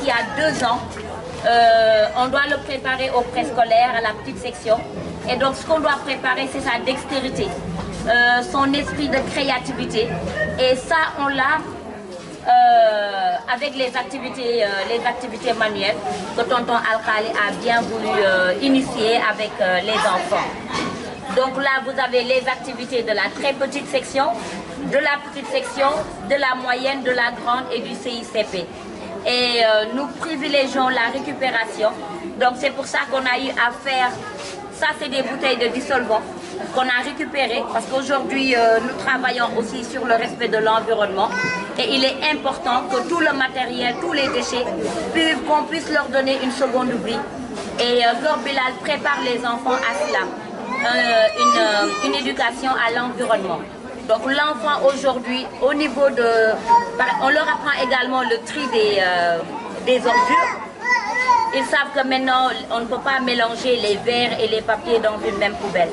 qui a 2 ans, on doit le préparer au préscolaire, à la petite section. Et donc ce qu'on doit préparer, c'est sa dextérité, son esprit de créativité. Et ça, on l'a avec les activités manuelles que tonton Alkali a bien voulu initier avec les enfants. Donc là, vous avez les activités de la très petite section, de la petite section, de la moyenne, de la grande et du CICP. Et nous privilégions la récupération. Donc c'est pour ça qu'on a eu à faire, ça c'est des bouteilles de dissolvant qu'on a récupérées parce qu'aujourd'hui nous travaillons aussi sur le respect de l'environnement et il est important que tout le matériel, tous les déchets, qu'on puisse leur donner une seconde vie. Et Gor Bilal prépare les enfants à cela. Une éducation à l'environnement. Donc l'enfant aujourd'hui, au niveau de... On leur apprend également le tri des ordures. Ils savent que maintenant, on ne peut pas mélanger les verres et les papiers dans une même poubelle.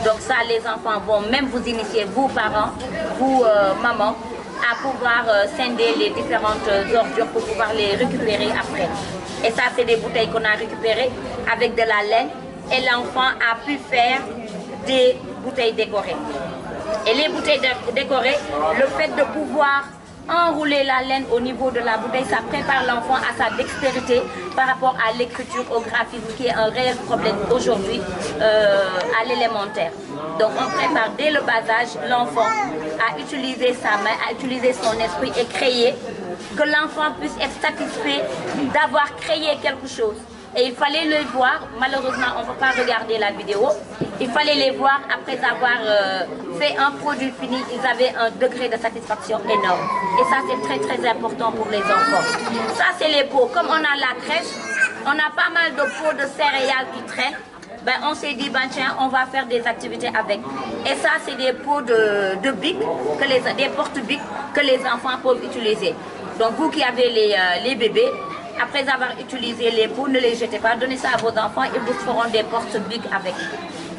Donc ça, les enfants vont même vous initier, vous parents, vous mamans, à pouvoir scinder les différentes ordures pour pouvoir les récupérer après. Et ça, c'est des bouteilles qu'on a récupérées avec de la laine. Et l'enfant a pu faire des bouteilles décorées. Et les bouteilles décorées, le fait de pouvoir enrouler la laine au niveau de la bouteille, ça prépare l'enfant à sa dextérité par rapport à l'écriture, au graphisme, qui est un réel problème aujourd'hui à l'élémentaire. Donc on prépare dès le bas âge l'enfant à utiliser sa main, à utiliser son esprit et créer, que l'enfant puisse être satisfait d'avoir créé quelque chose. Et il fallait les voir, malheureusement on ne peut pas regarder la vidéo, il fallait les voir après avoir fait un produit fini, ils avaient un degré de satisfaction énorme. Et ça c'est très très important pour les enfants. Ça c'est les pots, comme on a la crèche, on a pas mal de pots de céréales qui traînent, ben on s'est dit, ben tiens, on va faire des activités avec. Et ça c'est des pots de bic, des porte-bic que les enfants peuvent utiliser. Donc vous qui avez les bébés, après avoir utilisé les pots, ne les jetez pas, donnez ça à vos enfants, ils vous feront des porte-bic avec.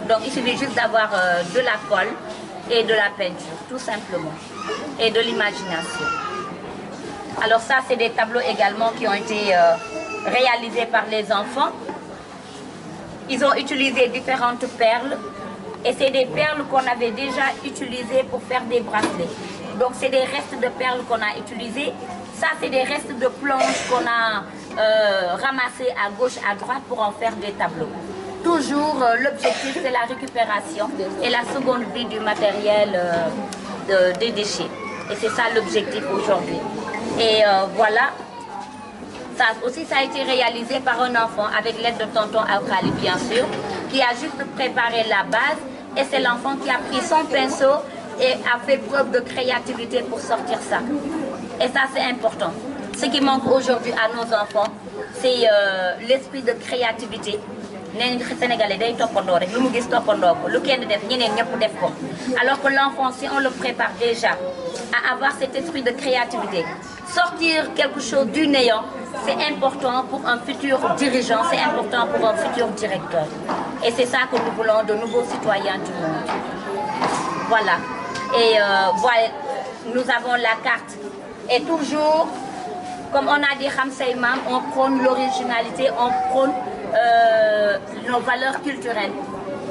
Donc il suffit juste d'avoir de la colle et de la peinture, tout simplement, et de l'imagination. Alors ça, c'est des tableaux également qui ont été réalisés par les enfants. Ils ont utilisé différentes perles, et c'est des perles qu'on avait déjà utilisées pour faire des bracelets. Donc c'est des restes de perles qu'on a utilisés. Ça, c'est des restes de planches qu'on a ramassés à gauche, à droite pour en faire des tableaux. Toujours, l'objectif, c'est la récupération et la seconde vie du matériel des déchets. Et c'est ça l'objectif aujourd'hui. Et voilà, ça aussi, ça a été réalisé par un enfant avec l'aide de tonton Alkali, bien sûr, qui a juste préparé la base. Et c'est l'enfant qui a pris son pinceau et a fait preuve de créativité pour sortir ça. Et ça, c'est important. Ce qui manque aujourd'hui à nos enfants, c'est l'esprit de créativité. Alors que l'enfant, si on le prépare déjà à avoir cet esprit de créativité, sortir quelque chose du néant, c'est important pour un futur dirigeant, c'est important pour un futur directeur. Et c'est ça que nous voulons de nouveaux citoyens du monde. Voilà. Et voilà, nous avons la carte. Et toujours, comme on a dit Ramsey Imam, on prône l'originalité, on prône nos valeurs culturelles.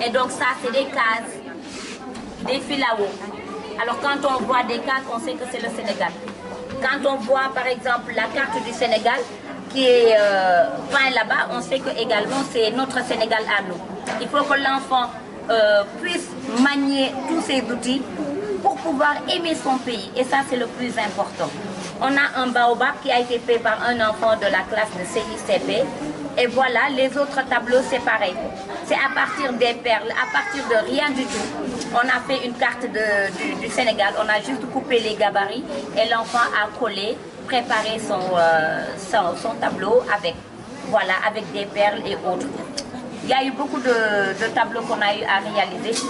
Et donc ça, c'est des cases, des filaos. Alors quand on voit des cases, on sait que c'est le Sénégal. Quand on voit par exemple la carte du Sénégal qui est peinte là-bas, on sait que également c'est notre Sénégal à nous. Il faut que l'enfant puisse manier tous ces outils pour pouvoir aimer son pays. Et ça, c'est le plus important. On a un baobab qui a été fait par un enfant de la classe de CICP. Et voilà, les autres tableaux, c'est pareil. C'est à partir des perles, à partir de rien du tout. On a fait une carte du Sénégal. On a juste coupé les gabarits et l'enfant a collé, préparé son tableau avec, voilà, avec des perles et autres. Il y a eu beaucoup de tableaux qu'on a eu à réaliser,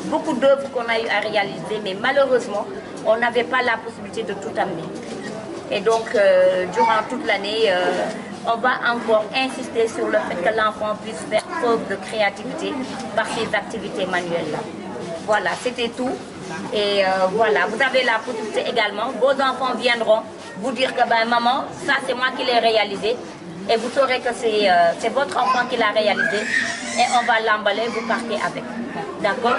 beaucoup d'œuvres qu'on a eu à réaliser, mais malheureusement, on n'avait pas la possibilité de tout amener. Et donc, durant toute l'année, on va encore insister sur le fait que l'enfant puisse faire preuve de créativité par ces activités manuelles-là. Voilà, c'était tout. Et voilà, vous avez la possibilité également, vos enfants viendront vous dire que ben, maman, ça c'est moi qui l'ai réalisé. et vous saurez que c'est votre enfant qui l'a réalisé et on va l'emballer, vous partez avec. D'accord?